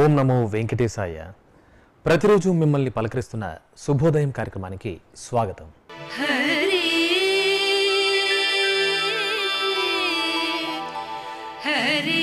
ఓం నమో వెంకటేశాయ. ప్రతిరోజు మిమ్మల్ని పలకరిస్తున్న శుభోదయం కార్యక్రమానికి స్వాగతం. హరి హరి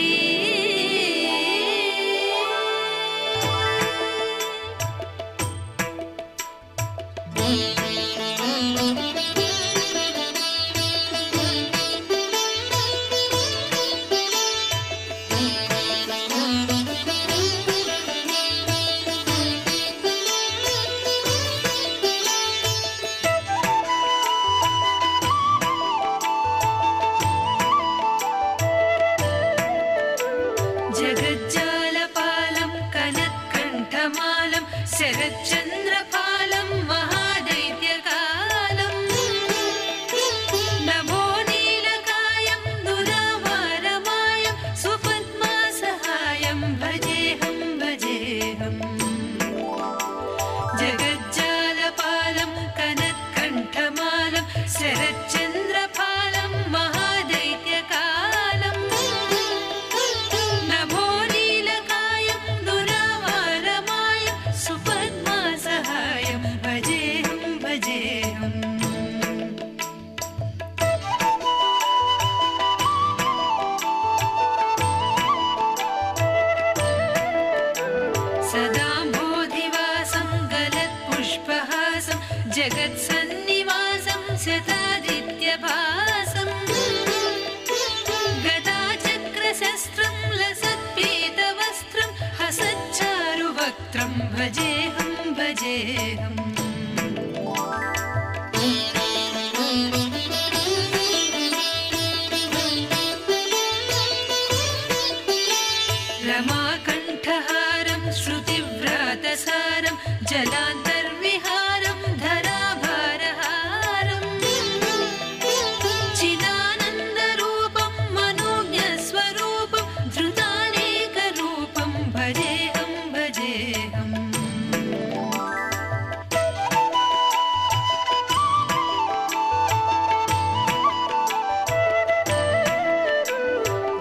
జగజ్జాలపాలం కనత్కంఠమాలం శరచ్చంద్రపాలం మహాదైత్యకాలం నభో నీలకాయం దురావారమాయం సుపద్మాసహాయం భజేహం భజేహం. జగజ్జాలపాలం కనత్కంఠమాలం శరచ్చంద్రపాలం మహాదైత్యకాలం నభో నీలకాయం దురావారమాయం సుపద్మాసహాయం భజేహం భజేహం. సదాంబోధివాసం గలత్పుష్పహాసం జగత్సన్నివాసం శతాదిత్యభాసం గదాచక్రశస్త్రం లసత్పీతవస్త్రం హసచ్చారువక్త్రం భజేహం భజేహం. రమాకంఠహారం శృతివ్రాతసారం జలాంతర్విహారం ధరాభారహారం చిదానందరూపం మనోజ్ఞస్వరూపం ధృతానేకరూపం భజేహం భజేహం.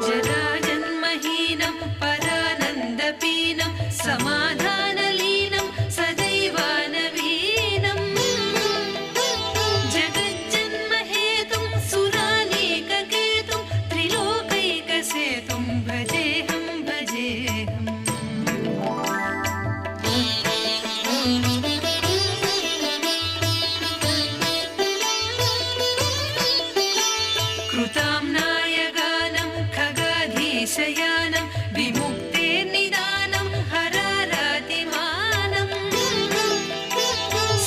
జరాజన్మహీనం పరానందపీనం సమాధానలీనం సదైవానవీనం జగజ్జన్మహేతుం సురానీకకేతుం త్రిలోకైకసేతుం భజేహం భజేహం. కృతాంనాయగానం ఖగాధీశయానం విముక్తేర్నిదానం హరారాతిమానం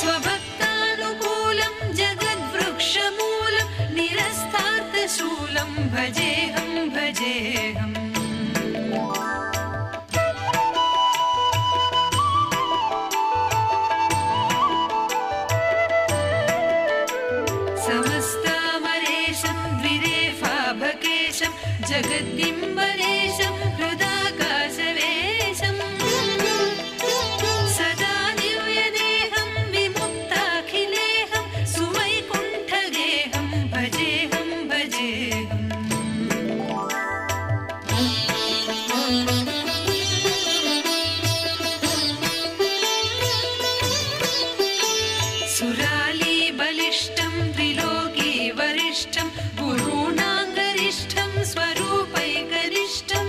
స్వభక్తానుకూలం జగద్వృక్షమూలం నిరస్తార్థశూలం భజేహం భజేహం. సమస్తామరేశం ద్విరేఫాభకేశం జగద్దింబరేశం హృదాకాశవేశం సదా దివ్యదేహం విముక్తాఖిలేహం సువైకుంఠగేహం భజేహం భజేహం. సురాలీ బలిష్టం త్రిలోకీ వరిష్టం గురూణాంగరిష్టం స్వరూపైకరిష్టం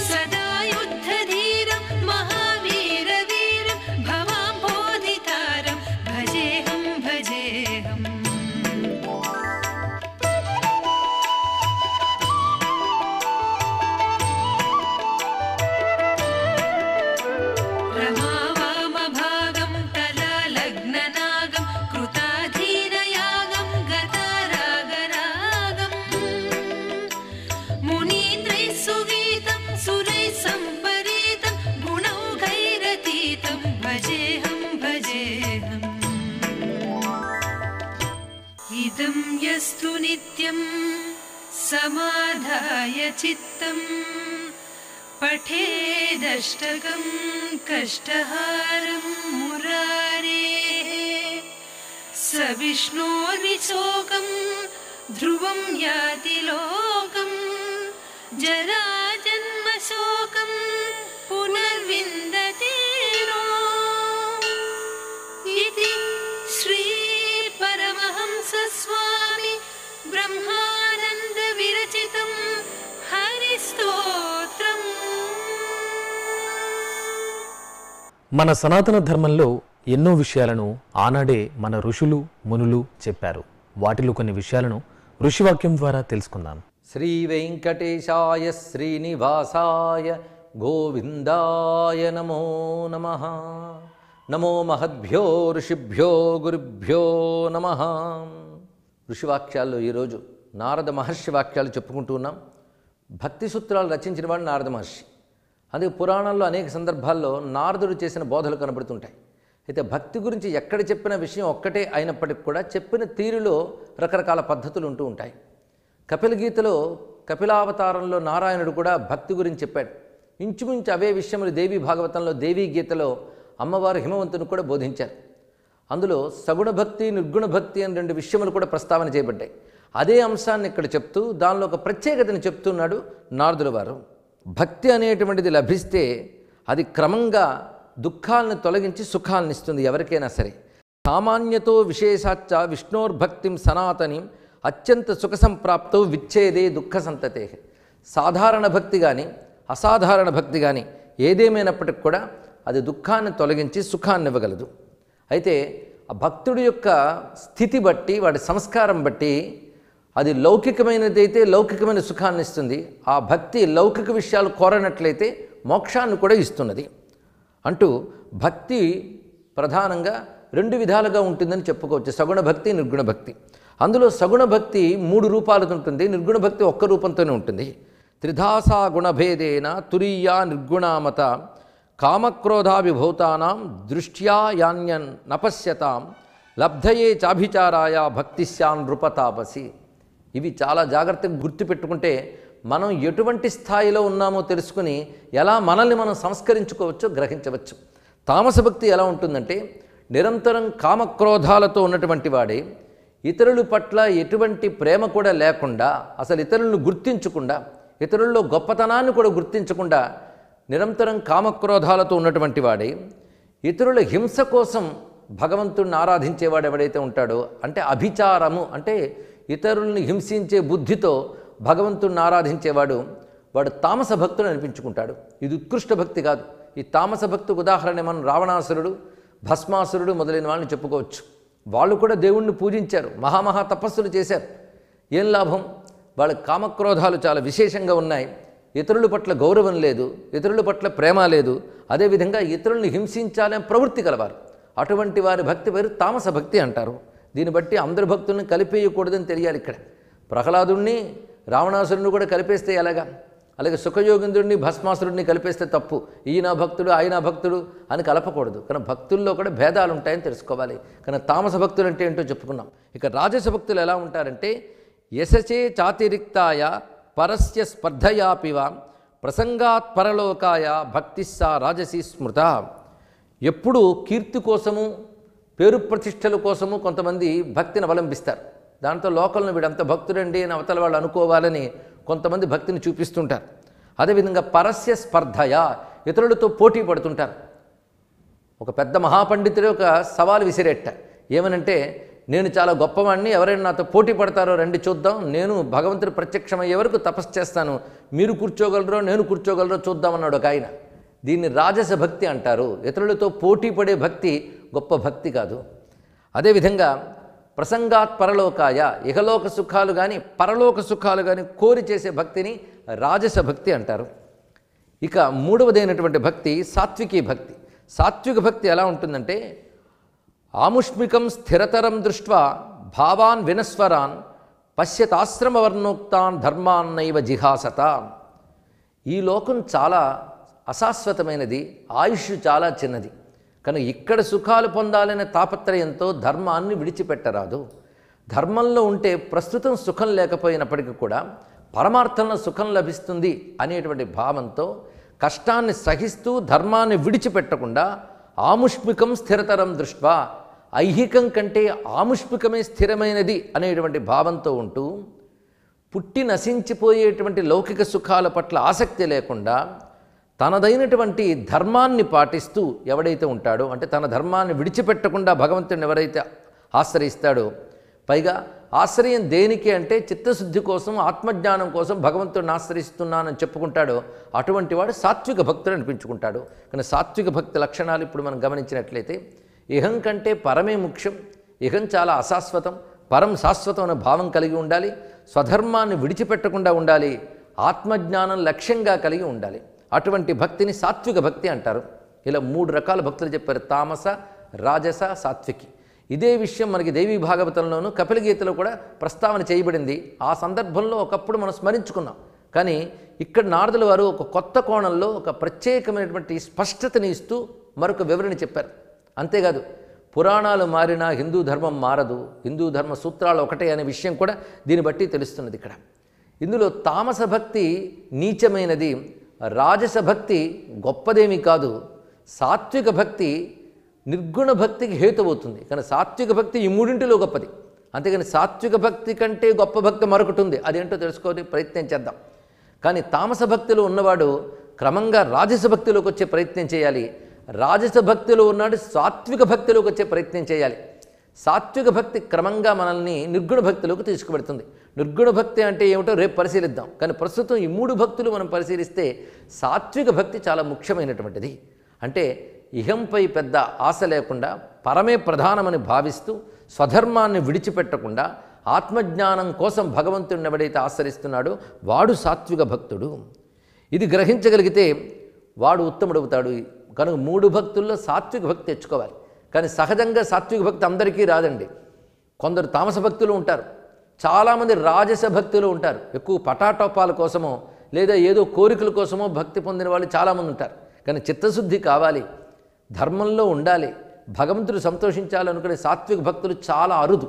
సదా యుద్ధధీరం మహావీరవీరం భవాంబోధితారం భజేహం భజేహం. రమావామభాగం తలాలగ్ననాగం కృతాధీనయాగం గతారాగరాగం మునీంద్రైః సుగీతం సురైః సంపరీతం గుణౌఘైరతీతం భజేహం భజేహం. ఇదం యస్తు నిత్యం సమాధాయ చిత్తం పఠేదష్టకం కష్టహారం మురారేః స విష్ణోర్విశోకం ధ్రువం యాతి లోకం జరాజన్మశోకం మన సనాతన ధర్మంలో ఎన్నో విషయాలను ఆనాడే మన ఋషులు మునులు చెప్పారు. వాటిలో కొన్ని విషయాలను ఋషివాక్యం ద్వారా తెలుసుకుందాం. శ్రీ వెంకటేశాయ శ్రీనివాసాయ గోవిందాయ నమో నమః. నమో మహద్భ్యో ఋషిభ్యో గురుభ్యో నమః. ఋషివాక్యాల్లో ఈరోజు నారద మహర్షి వాక్యాలు చెప్పుకుంటూ ఉన్నాం. భక్తి సూత్రాలు రచించిన వాడు నారద మహర్షి. అందుకే పురాణాల్లో అనేక సందర్భాల్లో నారదుడు చేసిన బోధలు కనబడుతుంటాయి. అయితే భక్తి గురించి ఎక్కడ చెప్పిన విషయం ఒక్కటే అయినప్పటికీ కూడా చెప్పిన తీరులో రకరకాల పద్ధతులు ఉంటూ ఉంటాయి. కపిల గీతలో కపిలావతారంలో నారాయణుడు కూడా భక్తి గురించి చెప్పాడు. ఇంచుమించు అవే విషయములు దేవీ భాగవతంలో దేవీ గీతలో అమ్మవారు హిమవంతుని కూడా బోధించారు. అందులో సగుణ భక్తి నిర్గుణ భక్తి అని రెండు విషయములు కూడా ప్రస్తావన చేయబడ్డాయి. అదే అంశాన్ని ఇక్కడ చెప్తూ దానిలో ఒక ప్రత్యేకతను చెప్తున్నాడు నారదుల వారు. భక్తి అనేటువంటిది లభిస్తే అది క్రమంగా దుఃఖాలను తొలగించి సుఖాలను ఇస్తుంది ఎవరికైనా సరే. సామాన్యతో విశేషాచ్చ విష్ణోర్భక్తిం సనాతనిం అత్యంత సుఖ సంప్రాప్తో విచ్ఛేదే దుఃఖ సంతతే. సాధారణ భక్తి కానీ అసాధారణ భక్తి కానీ ఏదేమైనప్పటికి కూడా అది దుఃఖాన్ని తొలగించి సుఖాన్ని ఇవ్వగలదు. అయితే ఆ భక్తుడి యొక్క స్థితి బట్టి వాడి సంస్కారం బట్టి అది లౌకికమైనదైతే లౌకికమైన సుఖాన్ని ఇస్తుంది. ఆ భక్తి లౌకిక విషయాలు కోరనట్లయితే మోక్షాన్ని కూడా ఇస్తున్నది అంటూ భక్తి ప్రధానంగా రెండు విధాలుగా ఉంటుందని చెప్పుకోవచ్చు. సగుణ భక్తి నిర్గుణ భక్తి. అందులో సగుణ భక్తి 3 రూపాలతో ఉంటుంది, నిర్గుణ భక్తి ఒక్క రూపంతోనే ఉంటుంది. త్రిధాసా గుణభేదేన తురీయా నిర్గుణామత కామక్రోధాభిభూతానాం దృష్ట్యా యాన్యన్ నపశ్యతాం లబ్ధయే చాభిచారాయ భక్తిశ్యాన్ నృపతాపసి. ఇవి చాలా జాగ్రత్తగా గుర్తుపెట్టుకుంటే మనం ఎటువంటి స్థాయిలో ఉన్నామో తెలుసుకుని ఎలా మనల్ని మనం సంస్కరించుకోవచ్చో గ్రహించవచ్చు. తామస భక్తి ఎలా ఉంటుందంటే నిరంతరం కామక్రోధాలతో ఉన్నటువంటి వాడే, ఇతరుల పట్ల ఎటువంటి ప్రేమ కూడా లేకుండా, అసలు ఇతరులను గుర్తించకుండా, ఇతరుల్లో గొప్పతనాన్ని కూడా గుర్తించకుండా నిరంతరం కామక్రోధాలతో ఉన్నటువంటి వాడే, ఇతరుల హింస కోసం భగవంతుడిని ఆరాధించేవాడు ఎవడైతే ఉంటాడో, అంటే అభిచారము అంటే ఇతరుల్ని హింసించే బుద్ధితో భగవంతుడిని ఆరాధించేవాడు, వాడు తామస భక్తుడు అనిపించుకుంటాడు. ఇది ఉత్కృష్ట భక్తి కాదు. ఈ తామస భక్తికి ఉదాహరణ మనం రావణాసురుడు, భస్మాసురుడు మొదలైన వాళ్ళని చెప్పుకోవచ్చు. వాళ్ళు కూడా దేవుణ్ణి పూజించారు, మహామహా తపస్సులు చేశారు. ఏం లాభం? వాళ్ళ కామక్రోధాలు చాలా విశేషంగా ఉన్నాయి. ఇతరుల పట్ల గౌరవం లేదు, ఇతరుల పట్ల ప్రేమ లేదు, అదేవిధంగా ఇతరుల్ని హింసించాలనే ప్రవృత్తి కలవారు. అటువంటి వారి భక్తి పేరు తామస భక్తి అంటారు. దీన్ని బట్టి అందరి భక్తుల్ని కలిపేయకూడదని తెలియాలి. ఇక్కడ ప్రహ్లాదుణ్ణి రావణాసురుడిని కూడా కలిపేస్తే ఎలాగా? అలాగే సుఖయోగింద్రుడిని భస్మాసురుడిని కలిపేస్తే తప్పు. ఈయన భక్తుడు ఆయన భక్తుడు అని కలపకూడదు. కానీ భక్తుల్లో కూడా భేదాలు ఉంటాయని తెలుసుకోవాలి. కానీ తామస భక్తులు అంటే ఏంటో చెప్పుకున్నాం. ఇక రాజస భక్తులు ఎలా ఉంటారంటే యశచే చాతిరిక్తాయ పరస్య స్పర్ధయాపివ ప్రసంగాత్ పరలోకాయ భక్తిస్సా రాజసీ స్మృత. ఎప్పుడు కీర్తి కోసము పేరు ప్రతిష్టల కోసము కొంతమంది భక్తిని అవలంబిస్తారు. దాంతో లోకల్ని వీడంత భక్తుడండి అని అవతల వాళ్ళు అనుకోవాలని కొంతమంది భక్తిని చూపిస్తుంటారు. అదేవిధంగా పరస్య స్పర్ధయ ఇతరులతో పోటీ పడుతుంటారు. ఒక పెద్ద మహాపండితుడు ఒక సవాలు విసిరేట. ఏమనంటే, నేను చాలా గొప్పవాడిని, ఎవరైనా నాతో పోటీ పడతారో రండి చూద్దాం, నేను భగవంతుడు ప్రత్యక్షమయ్యే వరకు తపస్సు చేస్తాను, మీరు కూర్చోగలరో నేను కూర్చోగలరో చూద్దామన్నాడు ఒక ఆయన. దీన్ని రాజస భక్తి అంటారు. ఇతరులతో పోటీ పడే భక్తి గొప్ప భక్తి కాదు. అదేవిధంగా ప్రసంగాత్ పరలోకాయ ఇహలోక సుఖాలు కానీ పరలోక సుఖాలు కానీ కోరి చేసే భక్తిని రాజస భక్తి అంటారు. ఇక మూడవదైనటువంటి భక్తి సాత్వికీ భక్తి. సాత్విక భక్తి ఎలా ఉంటుందంటే ఆముష్మికం స్థిరతరం దృష్ట్వా భావాన్ వినస్వరాన్ పశ్యతాశ్రమవర్ణోక్తాన్ ధర్మాన్నైవ జిహాసత. ఈ లోకం చాలా అశాశ్వతమైనది, ఆయుష్ చాలా చిన్నది. కానీ ఇక్కడ సుఖాలు పొందాలనే తాపత్రయంతో ధర్మాన్ని విడిచిపెట్టరాదు. ధర్మంలో ఉంటే ప్రస్తుతం సుఖం లేకపోయినప్పటికీ కూడా పరమార్థంలో సుఖం లభిస్తుంది అనేటువంటి భావంతో కష్టాన్ని సహిస్తూ ధర్మాన్ని విడిచిపెట్టకుండా ఆముష్మికం స్థిరతరం దృష్ట్వా ఐహికం కంటే ఆముష్మికమే స్థిరమైనది అనేటువంటి భావంతో ఉంటూ పుట్టి నశించిపోయేటువంటి లౌకిక సుఖాల పట్ల ఆసక్తి లేకుండా తనదైనటువంటి ధర్మాన్ని పాటిస్తూ ఎవడైతే ఉంటాడో, అంటే తన ధర్మాన్ని విడిచిపెట్టకుండా భగవంతుడిని ఎవరైతే ఆశ్రయిస్తాడో, పైగా ఆశ్రయం దేనికి అంటే చిత్తశుద్ధి కోసం, ఆత్మజ్ఞానం కోసం భగవంతుడిని ఆశ్రయిస్తున్నానని చెప్పుకుంటాడో అటువంటి వాడు సాత్విక భక్తుడు అనిపించుకుంటాడు. కానీ సాత్విక భక్తి లక్షణాలు ఇప్పుడు మనం గమనించినట్లయితే ఇహం కంటే పరమే ముఖ్యం, ఇహం చాలా అశాశ్వతం, పరం శాశ్వతం అనే భావం కలిగి ఉండాలి, స్వధర్మాన్ని విడిచిపెట్టకుండా ఉండాలి, ఆత్మజ్ఞానం లక్ష్యంగా కలిగి ఉండాలి. అటువంటి భక్తిని సాత్విక భక్తి అంటారు. ఇలా 3 రకాల భక్తులు చెప్పారు: తామస, రాజస, సాత్వికి. ఇదే విషయం మనకి దేవీ భాగవతంలోనూ కపిలగీతలో కూడా ప్రస్తావన చేయబడింది. ఆ సందర్భంలో ఒకప్పుడు మనం స్మరించుకున్నాం. కానీ ఇక్కడ నారదుల వారు ఒక కొత్త కోణంలో ఒక ప్రత్యేకమైనటువంటి స్పష్టతని ఇస్తూ మరొక వివరణ చెప్పారు. అంతేకాదు, పురాణాలు మారినా హిందూ ధర్మం మారదు, హిందూ ధర్మ సూత్రాలు ఒకటే అనే విషయం కూడా దీన్ని బట్టి తెలుస్తున్నది. ఇక్కడ ఇందులో తామస భక్తి నీచమైనది, రాజస భక్తి గొప్పదేమీ కాదు, సాత్విక భక్తి నిర్గుణ భక్తికి హేతువవుతుంది. కానీ సాత్విక భక్తి ఈ 3 గొప్పది. అంతేగాని సాత్విక భక్తి కంటే గొప్ప భక్తి మరొకటి ఉంది, అదేంటో తెలుసుకోవాలి, ప్రయత్నం చేద్దాం. కానీ తామస భక్తిలో ఉన్నవాడు క్రమంగా రాజస భక్తిలోకి వచ్చే ప్రయత్నం చేయాలి, రాజస భక్తిలో ఉన్నాడు సాత్విక భక్తిలోకి వచ్చే ప్రయత్నం చేయాలి. సాత్విక భక్తి క్రమంగా మనల్ని నిర్గుణ భక్తిలోకి తీసుకువెడుతుంది. నిర్గుణ భక్తి అంటే ఏమిటో రేపు పరిశీలిద్దాం. కానీ ప్రస్తుతం ఈ 3 భక్తులు మనం పరిశీలిస్తే సాత్విక భక్తి చాలా ముఖ్యమైనటువంటిది. అంటే ఇహంపై పెద్ద ఆశ లేకుండా పరమే ప్రధానమని భావిస్తూ స్వధర్మాన్ని విడిచిపెట్టకుండా ఆత్మజ్ఞానం కోసం భగవంతుడిని ఎవడైతే ఆశ్రయిస్తున్నాడో వాడు సాత్విక భక్తుడు. ఇది గ్రహించగలిగితే వాడు ఉత్తముడవుతాడు. కనుక 3 భక్తుల్లో సాత్విక భక్తి తెచ్చుకోవాలి. కానీ సహజంగా సాత్విక భక్తి అందరికీ రాదండి. కొందరు తామస భక్తులు ఉంటారు, చాలామంది రాజస భక్తులు ఉంటారు. ఎక్కువ పటాటోపాల కోసమో లేదా ఏదో కోరికల కోసమో భక్తి పొందిన వాళ్ళు చాలామంది ఉంటారు. కానీ చిత్తశుద్ధి కావాలి, ధర్మంలో ఉండాలి, భగవంతుడు సంతోషించాలనుకునే సాత్విక భక్తులు చాలా అరుదు.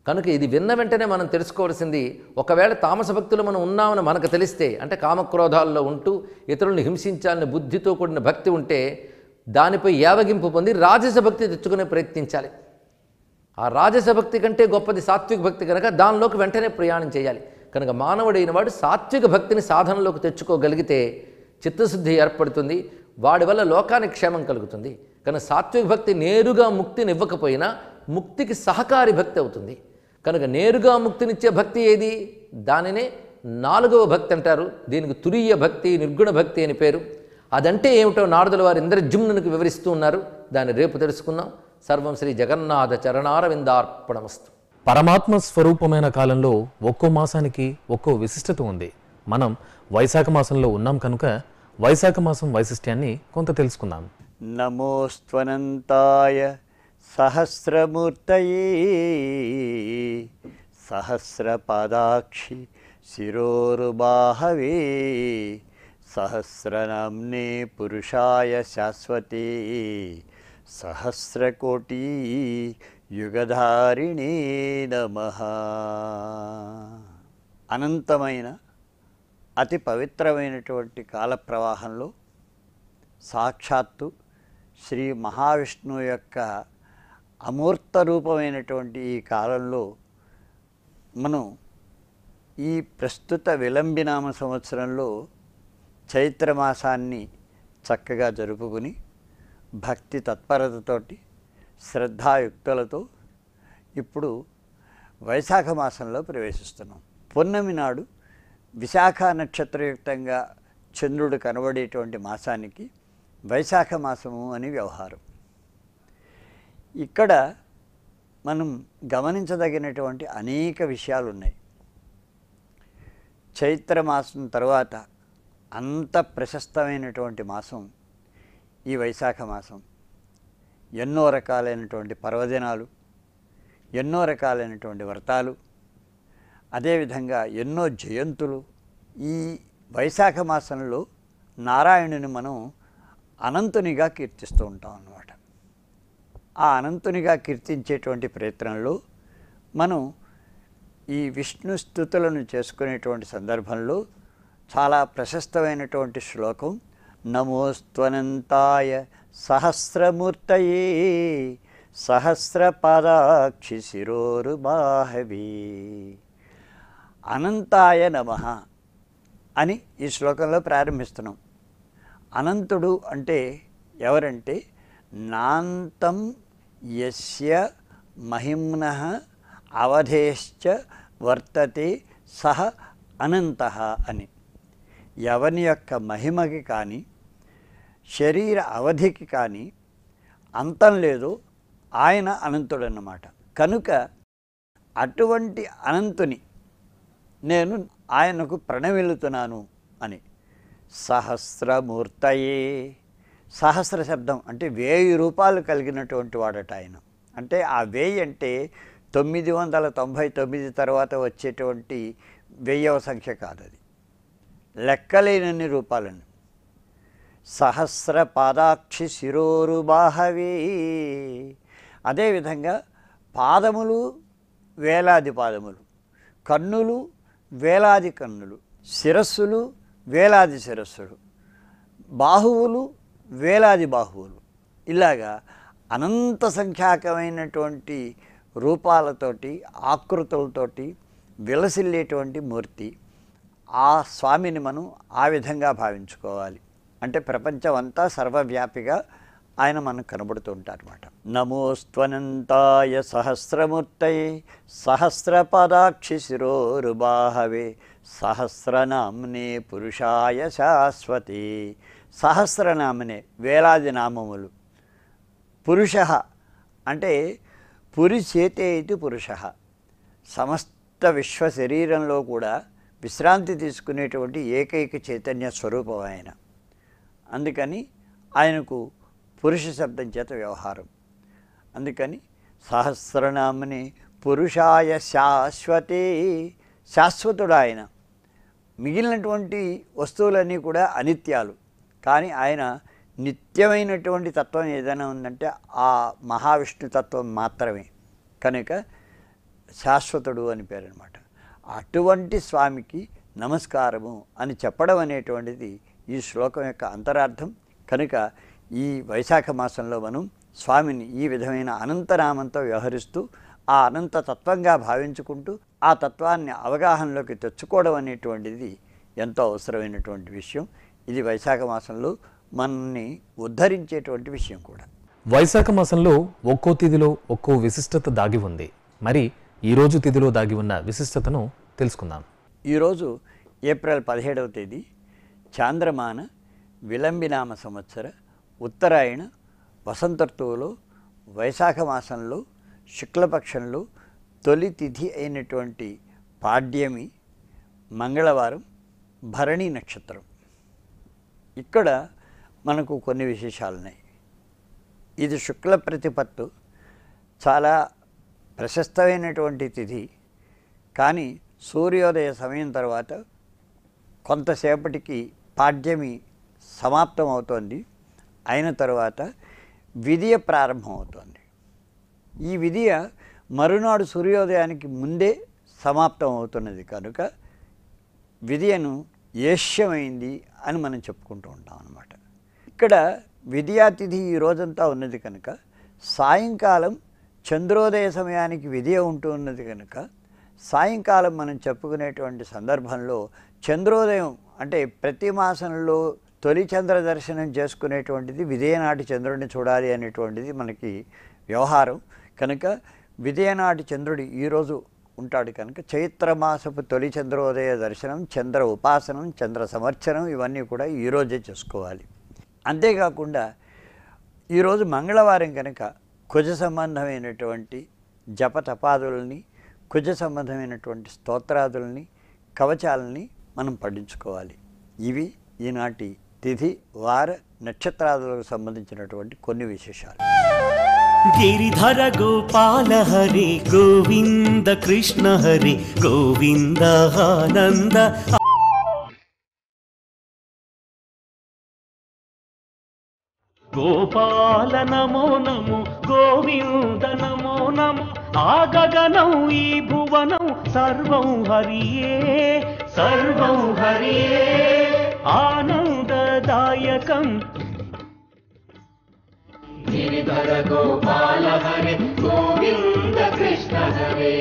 కనుక ఇది విన్న వెంటనే మనం తెలుసుకోవాల్సింది, ఒకవేళ తామస భక్తులు మనం ఉన్నామని మనకు తెలిస్తే, అంటే కామక్రోధాల్లో ఉంటూ ఇతరులను హింసించాలని బుద్ధితో కూడిన భక్తి ఉంటే దానిపై యావగింపు పొంది రాజస భక్తి తెచ్చుకునే ప్రయత్నించాలి. ఆ రాజస భక్తి కంటే గొప్పది సాత్విక భక్తి కనుక దానిలోకి వెంటనే ప్రయాణం చేయాలి. కనుక మానవుడైన వాడు సాత్విక భక్తిని సాధనలోకి తెచ్చుకోగలిగితే చిత్తశుద్ధి ఏర్పడుతుంది, వాడి వల్ల లోకానికి క్షేమం కలుగుతుంది. కనుక సాత్విక భక్తి నేరుగా ముక్తిని ఇవ్వకపోయినా ముక్తికి సహకారి భక్తి అవుతుంది. కనుక నేరుగా ముక్తినిచ్చే భక్తి ఏది? దానినే 4వ భక్తి అంటారు. దీనికి తురీయ భక్తి, నిర్గుణ భక్తి అని పేరు. అదంటే ఏమిటో నారదుల వారు ఇంద్రజుమ్నునికి వివరిస్తూ ఉన్నారు. దాన్ని రేపు తెలుసుకుందాం. సర్వం శ్రీ జగన్నాథ చరణారవిందార్పణమస్తు. పరమాత్మ స్వరూపమైన కాలంలో ఒక్కో మాసానికి ఒక్కో విశిష్టత ఉంది. మనం వైశాఖ మాసంలో ఉన్నాం కనుక వైశాఖ మాసం వైశిష్ట్యాన్ని కొంత తెలుసుకుందాం. నమోస్త్వనంతాయ సహస్రమూర్తయే సహస్రపదాక్షి శిరోరుబాహవే సహస్రనామ్నే పురుషాయ శాశ్వతే సహస్రకోటి యుగధారిణే నమః. అనంతమైన అతి పవిత్రమైనటువంటి కాల ప్రవాహంలో సాక్షాత్తు శ్రీ మహావిష్ణువు యొక్క అమూర్త రూపమైనటువంటి ఈ కాలంలో మనం ఈ ప్రస్తుత విలంబినామ సంవత్సరంలో చైత్రమాసాన్ని చక్కగా జరుపుకుని భక్తి తత్పరతతోటి శ్రద్ధాయుక్తులతో ఇప్పుడు వైశాఖ మాసంలో ప్రవేశిస్తున్నాం. పున్నమి నాడు విశాఖ నక్షత్రయుక్తంగా చంద్రుడు కనబడేటువంటి మాసానికి వైశాఖ మాసము అని వ్యవహారం. ఇక్కడ మనం గమనించదగినటువంటి అనేక విషయాలు ఉన్నాయి. చైత్రమాసం తర్వాత అంత ప్రశస్తమైనటువంటి మాసం ఈ వైశాఖ మాసం. ఎన్నో రకాలైనటువంటి పర్వదినాలు, ఎన్నో రకాలైనటువంటి వ్రతాలు, అదేవిధంగా ఎన్నో జయంతులు. ఈ వైశాఖ మాసంలో నారాయణుని మనం అనంతునిగా కీర్తిస్తూ ఉంటాం అన్నమాట. ఆ అనంతునిగా కీర్తించేటువంటి ప్రయత్నంలో మనం ఈ విష్ణు స్తుతులను చేసుకునేటువంటి సందర్భంలో చాలా ప్రశస్తమైనటువంటి శ్లోకం నమోస్త్వనంతాయ సహస్రమూర్తయే సహస్రపదాక్షి శిరోరుబాహవే అనంతాయ నమః అని ఈ శ్లోకంలో ప్రారంభిస్తున్నాం. అనంతుడు అంటే ఎవరంటే నాంతం యస్య మహిమ్నః అవధేశ్చ వర్తతే సహ అనంతః అని. ఎవని యొక్క మహిమకి కానీ శరీర అవధికి కానీ అంతం లేదు, ఆయన అనంతుడన్నమాట. కనుక అటువంటి అనంతుని నేను ఆయనకు ప్రణమిల్లుతున్నాను అని. సహస్రమూర్తయే, సహస్ర శబ్దం అంటే 1000 రూపాలు కలిగినటువంటి వాడట ఆయన. అంటే ఆ 1000 అంటే 999 తర్వాత వచ్చేటువంటి 1000వ సంఖ్య కాదు, అది లెక్కలేనన్ని రూపాలని. సహస్ర పాదాక్షి శిరోరుబాహవే, అదేవిధంగా పాదములు వేలాది పాదములు, కన్నులు వేలాది కన్నులు, శిరస్సులు వేలాది శిరస్సులు, బాహువులు వేలాది బాహువులు, ఇలాగా అనంత సంఖ్యాకమైనటువంటి రూపాలతోటి ఆకృతులతోటి విలసిల్లేటువంటి మూర్తి. ఆ స్వామిని మనం ఆ విధంగా భావించుకోవాలి. అంటే ప్రపంచం అంతా సర్వవ్యాపిగా ఆయన మనకు కనబడుతూ ఉంటారన్నమాట. నమోస్త్వనంతాయ సహస్రమూర్తయే సహస్రపదాక్షి శిరోరుబాహవే సహస్రనామ్నే పురుషాయ శాశ్వతే. సహస్రనామనే వేలాది నామములు. పురుష అంటే పురిచేతే ఇది పురుష. సమస్త విశ్వ శరీరంలో కూడా విశ్రాంతి తీసుకునేటువంటి ఏకైక చైతన్య స్వరూపం ఆయన. అందుకని ఆయనకు పురుష శబ్దం చేత వ్యవహారం. అందుకని సహస్రనామని పురుషాయ శాశ్వతే, శాశ్వతుడు ఆయన. మిగిలినటువంటి వస్తువులన్నీ కూడా అనిత్యాలు, కానీ ఆయన నిత్యమైనటువంటి తత్వం ఏదైనా ఉందంటే ఆ మహావిష్ణు తత్వం మాత్రమే. కనుక శాశ్వతుడు అని పేరు అన్నమాట. అటువంటి స్వామికి నమస్కారము అని చెప్పడం అనేటువంటిది ఈ శ్లోకం యొక్క అంతరార్థం. కనుక ఈ వైశాఖ మాసంలో మనం స్వామిని ఈ విధమైన అనంతనామంతో వ్యవహరిస్తూ ఆ అనంత తత్వంగా భావించుకుంటూ ఆ తత్వాన్ని అవగాహనలోకి తెచ్చుకోవడం అనేటువంటిది ఎంతో అవసరమైనటువంటి విషయం. ఇది వైశాఖ మాసంలో మనల్ని ఉద్ధరించేటువంటి విషయం కూడా. వైశాఖ మాసంలో ఒక్కో తిథిలో ఒక్కో విశిష్టత దాగి ఉంది. మరి ఈరోజు తిథిలో దాగి ఉన్న విశిష్టతను తెలుసుకుందాం. ఈరోజు ఏప్రిల్ 17వ తేదీ చాంద్రమాన విలంబినామ సంవత్సర ఉత్తరాయణ వసంత ఋతువులో వైశాఖ మాసంలో శుక్లపక్షంలో తొలి తిథి అయినటువంటి పాడ్యమి మంగళవారం, భరణి నక్షత్రం. ఇక్కడ మనకు కొన్ని విశేషాలు ఉన్నాయి. ఇది శుక్ల ప్రతిపత్తు, చాలా ప్రశస్తమైనటువంటి తిథి. కానీ సూర్యోదయ సమయం తర్వాత కొంతసేపటికి పాడ్యమి సమాప్తం అవుతోంది. అయిన తర్వాత విదియ ప్రారంభం అవుతోంది. ఈ విదియ మరునాడు సూర్యోదయానికి ముందే సమాప్తం అవుతున్నది కనుక విదియను ఏష్యమైంది అని మనం చెప్పుకుంటూ ఉంటాం అన్నమాట. ఇక్కడ విదియా తిథి ఈ రోజంతా ఉన్నది కనుక సాయంకాలం చంద్రోదయ సమయానికి విదియ ఉంటూ ఉన్నది కనుక సాయంకాలం మనం చెప్పుకునేటువంటి సందర్భంలో చంద్రోదయం అంటే ప్రతి మాసంలో తొలి చంద్ర దర్శనం చేసుకునేటువంటిది విదయనాటి చంద్రుడిని చూడాలి అనేటువంటిది మనకి వ్యవహారం. కనుక విదయనాటి చంద్రుడు ఈరోజు ఉంటాడు కనుక చైత్రమాసపు తొలి చంద్రోదయ దర్శనం, చంద్ర ఉపాసనం, చంద్ర సంవత్సరం ఇవన్నీ కూడా ఈరోజే చేసుకోవాలి. అంతేకాకుండా ఈరోజు మంగళవారం కనుక కుజ సంబంధమైనటువంటి జపతపాదులని, కుజ సంబంధమైనటువంటి స్తోత్రాదులని, కవచాలని మనం పఠించుకోవాలి. ఇవి ఈనాటి తిథి, వార, నక్షత్రాదులకు సంబంధించినటువంటి కొన్ని విశేషాలు. గిరిధర గోపాల హరి గోవింద కృష్ణ హరి గోవింద ఆనంద. గోపాల నమో నమో గోవింద నమో నమో. ఆ గగనం ఈ భువనం సర్వం హరియే, సర్వం హరియే. ఆనందదాయకం గిరిధర గోపాల హరి గోవింద కృష్ణ హరి.